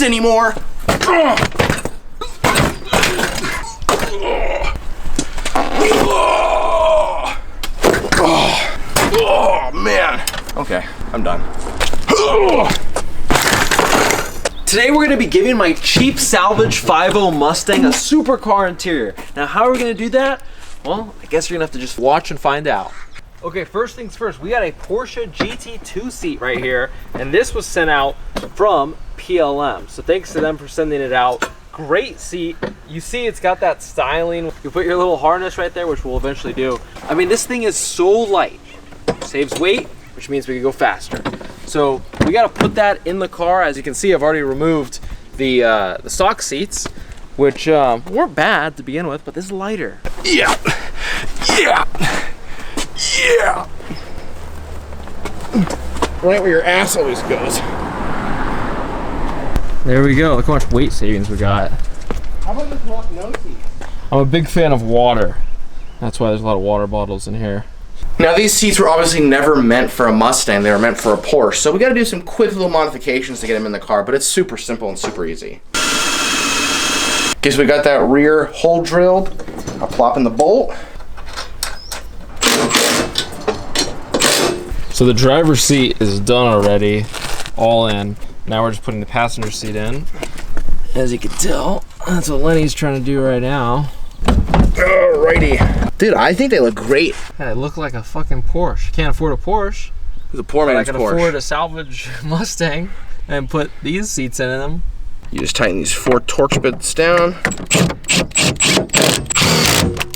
anymore. Oh man. Okay, I'm done. Today we're gonna be giving my cheap salvage 5.0 Mustang a supercar interior. Now how are we gonna do that? Well, I guess you're gonna have to just watch and find out. Okay, first things first, we got a Porsche GT2 seat right here, and this was sent out from PLM. So thanks to them for sending it out. Great seat. You see it's got that styling. You put your little harness right there, which we'll eventually do. I mean, this thing is so light. Saves weight, which means we can go faster. So we got to put that in the car. As you can see, I've already removed the stock seats, which weren't bad to begin with, but this is lighter. Yeah, yeah, yeah. Right where your ass always goes. There we go. Look how much weight savings we got. How about this no seats? I'm a big fan of water. That's why there's a lot of water bottles in here. Now these seats were obviously never meant for a Mustang, they were meant for a Porsche, so we gotta do some quick little modifications to get them in the car, but it's super simple and super easy. Okay, so we got that rear hole drilled. I'll plop in the bolt. So the driver's seat is done already, all in. Now we're just putting the passenger seat in. As you can tell, that's what Lenny's trying to do right now. Alrighty. Dude, I think they look great. Yeah, they look like a fucking Porsche. Can't afford a Porsche. The poor man's Porsche. I can afford a salvage Mustang and put these seats in them. You just tighten these 4 Torx bits down.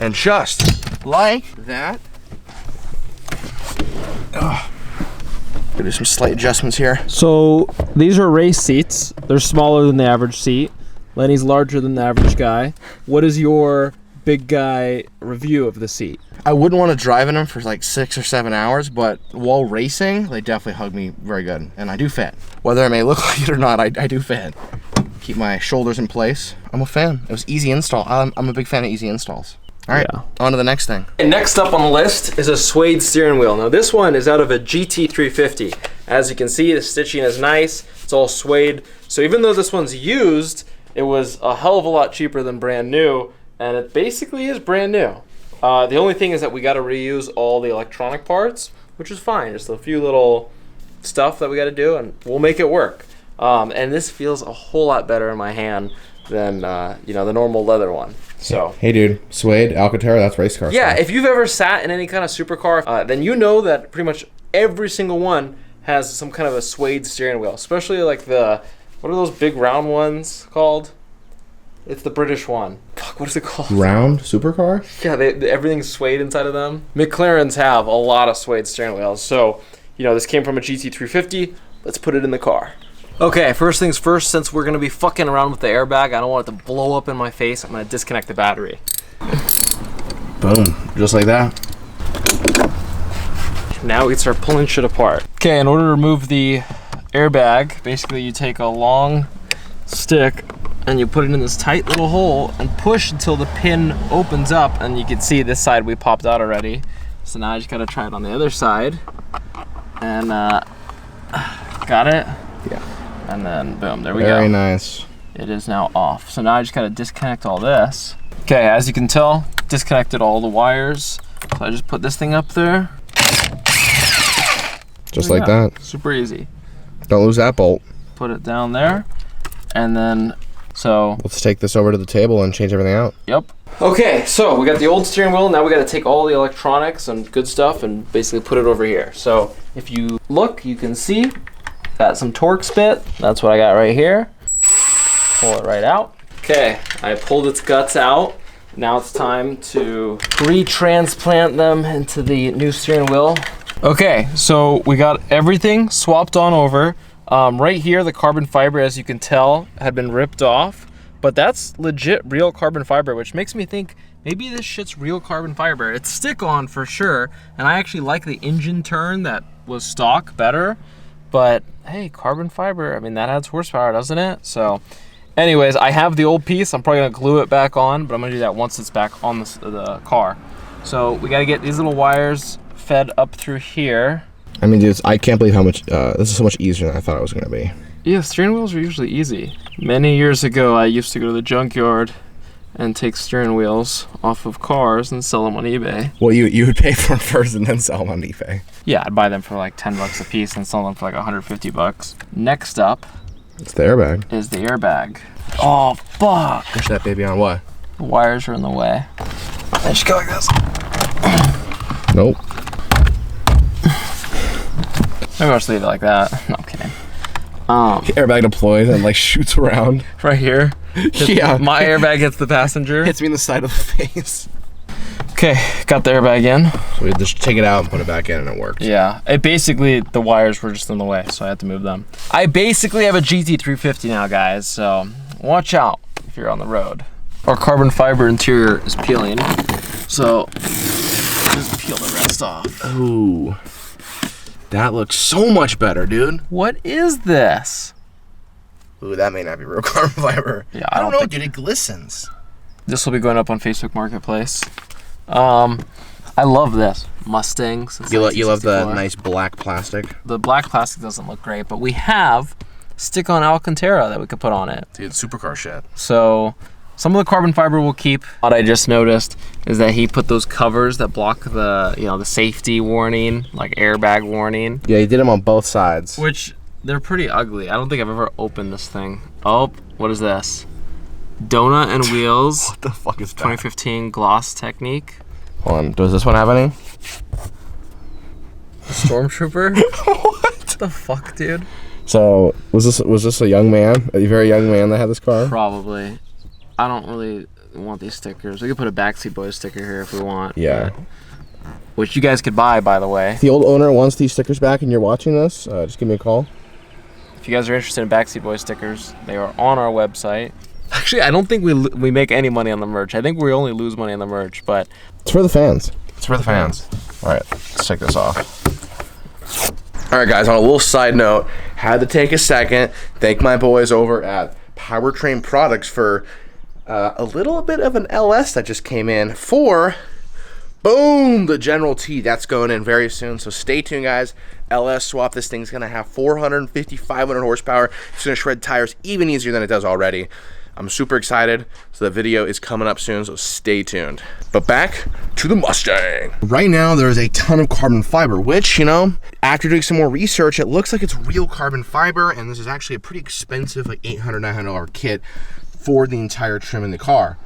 And just like that. Gonna do some slight adjustments here. So these are race seats. They're smaller than the average seat. Lenny's larger than the average guy. What is your big guy review of the seat? I wouldn't want to drive in them for like 6 or 7 hours, but while racing, they definitely hug me very good. And I do fit. Whether I may look like it or not, I do fit. Keep my shoulders in place. I'm a fan. It was easy install. I'm a big fan of easy installs. All right, yeah. On to the next thing. And next up on the list is a suede steering wheel. Now this one is out of a GT350. As you can see, the stitching is nice. It's all suede. So even though this one's used, it was a hell of a lot cheaper than brand new, and it basically is brand new. The only thing is that we got to reuse all the electronic parts, which is fine. Just a few little stuff that we got to do, and we'll make it work. And this feels a whole lot better in my hand than you know, the normal leather one. So hey dude, suede, Alcantara, that's race car yeah, stuff. If you've ever sat in any kind of supercar, then you know that pretty much every single one has some kind of a suede steering wheel, especially like the, what are those big round ones called? It's the British one. Fuck, what is it called? Round supercar? Yeah, everything's suede inside of them. McLarens have a lot of suede steering wheels, so you know, this came from a GT350. Let's put it in the car. Okay, first things first, since we're gonna be fucking around with the airbag, I don't want it to blow up in my face. I'm gonna disconnect the battery. Boom, just like that. Now we can start pulling shit apart. Okay, in order to remove the airbag, basically you take a long stick and you put it in this tight little hole and push until the pin opens up, and you can see this side we popped out already. So now I just gotta try it on the other side. And got it? Yeah. And then boom, there we go. Very nice. It is now off. So now I just gotta disconnect all this. Okay, as you can tell, disconnected all the wires. So I just put this thing up there. Just like that. Super easy. Don't lose that bolt. Put it down there. And then, so. Let's take this over to the table and change everything out. Yep. Okay, so we got the old steering wheel. Now we gotta take all the electronics and good stuff and basically put it over here. So if you look, you can see got some Torx bit. That's what I got right here. Pull it right out. Okay, I pulled its guts out. Now it's time to retransplant them into the new steering wheel. Okay, so we got everything swapped on over. Right here, the carbon fiber, as you can tell, had been ripped off, but that's legit real carbon fiber, which makes me think maybe this shit's real carbon fiber. It's stick-on for sure, and I actually like the engine turn that was stock better. But hey, carbon fiber, I mean, that adds horsepower, doesn't it? So anyways, I have the old piece. I'm probably gonna glue it back on, but I'm gonna do that once it's back on the car. So we gotta get these little wires fed up through here. I mean, dude, I can't believe how much, this is so much easier than I thought it was gonna be. Yeah, steering wheels are usually easy. Many years ago, I used to go to the junkyard and take steering wheels off of cars and sell them on eBay. Well, you would pay for them first and then sell them on eBay. Yeah, I'd buy them for like $10 a piece and sell them for like $150. Next up, it's the airbag. Is the airbag. Oh, fuck. Push that baby on what? The wires are in the way. I just go like this. Nope. Maybe I'll just leave it like that. No, I'm kidding. Airbag deploys and like shoots around. Right here. Yeah. My airbag hits the passenger. Hits me in the side of the face. Okay, got the airbag in. So we just take it out and put it back in and it worked. Yeah, it basically, the wires were just in the way, so I had to move them. I basically have a GT350 now, guys, so watch out if you're on the road. Our carbon fiber interior is peeling, so just peel the rest off. Ooh. That looks so much better, dude. What is this? Ooh, that may not be real carbon fiber. Yeah, I don't know, dude. It glistens. This will be going up on Facebook Marketplace. I love this Mustang. You love the nice black plastic. The black plastic doesn't look great, but we have stick-on Alcantara that we could put on it. Dude, supercar shit. So some of the carbon fiber we'll keep. What I just noticed is that he put those covers that block the, the safety warning, like airbag warning. Yeah, he did them on both sides. Which, they're pretty ugly. I don't think I've ever opened this thing. Oh, what is this? Donut and Wheels. What the fuck is that? 2015 gloss technique. Hold on, does this one have any? Stormtrooper? What the fuck, dude? So, was this a young man? A very young man that had this car? Probably. I don't really want these stickers. We could put a Backseat Boys sticker here if we want. Yeah. Which you guys could buy, by the way. If the old owner wants these stickers back and you're watching this, just give me a call. If you guys are interested in Backseat Boys stickers, they are on our website. Actually, I don't think we make any money on the merch. I think we only lose money on the merch, but... It's for the fans. It's for the fans. All right, let's take this off. All right, guys, on a little side note, had to take a second, thank my boys over at Powertrain Products for a little bit of an LS that just came in for, boom, the General T. That's going in very soon, so stay tuned, guys. LS swap, this thing's gonna have 450, 500 horsepower. It's gonna shred tires even easier than it does already. I'm super excited, so the video is coming up soon, so stay tuned. But back to the Mustang. Right now, there's a ton of carbon fiber, which, after doing some more research, it looks like it's real carbon fiber, and this is actually a pretty expensive, like $800, $900 kit for the entire trim in the car.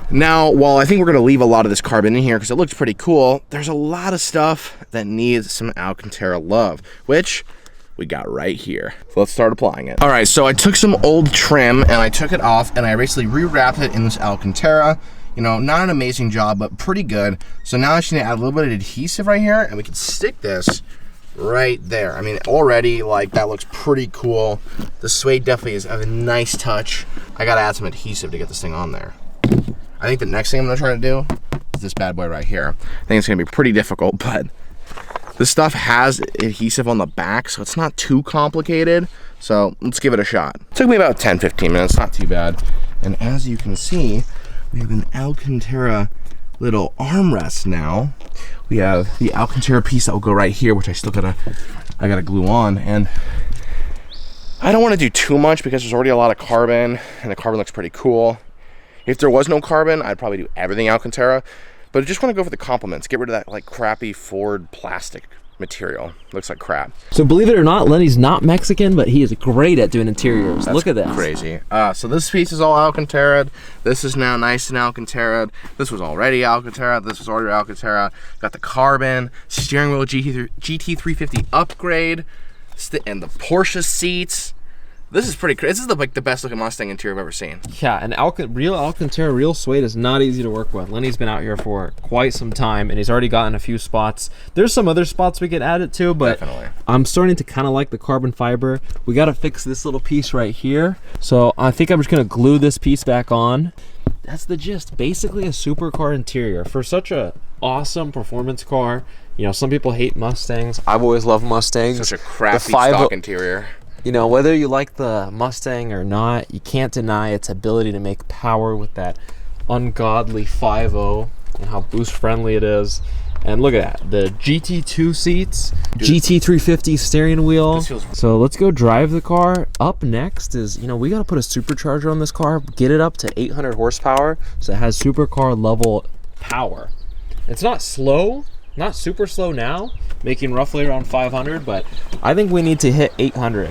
Now, while I think we're gonna leave a lot of this carbon in here because it looks pretty cool, there's a lot of stuff that needs some Alcantara love, which we got right here. So let's start applying it. All right, so I took some old trim and I took it off and I basically rewrapped it in this Alcantara. Not an amazing job, but pretty good. So now I just need to add a little bit of adhesive right here and we can stick this right there. I mean, already, like, that looks pretty cool. The suede definitely is a nice touch. I gotta add some adhesive to get this thing on there. I think the next thing I'm gonna try to do is this bad boy right here. I think it's gonna be pretty difficult, but this stuff has adhesive on the back, so it's not too complicated. So let's give it a shot. It took me about 10-15 minutes, not too bad. And as you can see, we have an Alcantara little armrest now. We have the Alcantara piece that will go right here, which I gotta glue on. And I don't want to do too much because there's already a lot of carbon, and the carbon looks pretty cool. If there was no carbon, I'd probably do everything Alcantara. But I just want to go for the compliments. Get rid of that like crappy Ford plastic material. Looks like crap. So believe it or not, Lenny's not Mexican, but he is great at doing interiors. Look at this. Crazy. So this piece is all Alcantara. This is now nice and Alcantara. This was already Alcantara. This was already Alcantara. Got the carbon, steering wheel GT350 upgrade, and the Porsche seats. This is pretty crazy. This is the best looking Mustang interior I've ever seen. Yeah, and real Alcantara, real suede is not easy to work with. Lenny's been out here for quite some time, and he's already gotten a few spots. There's some other spots we could add it to, but definitely. I'm starting to kind of like the carbon fiber. We got to fix this little piece right here. So I think I'm just going to glue this piece back on. That's the gist. Basically a supercar interior. For such a awesome performance car, some people hate Mustangs. I've always loved Mustangs. Such a crappy stock interior. Whether you like the Mustang or not, you can't deny its ability to make power with that ungodly 5.0 and how boost friendly it is. And look at that, the GT2 seats, GT350 steering wheel. So let's go drive the car. Up next is, you know, we gotta put a supercharger on this car, get it up to 800 horsepower, so it has supercar level power. It's not slow, not super slow now, making roughly around 500, but I think we need to hit 800.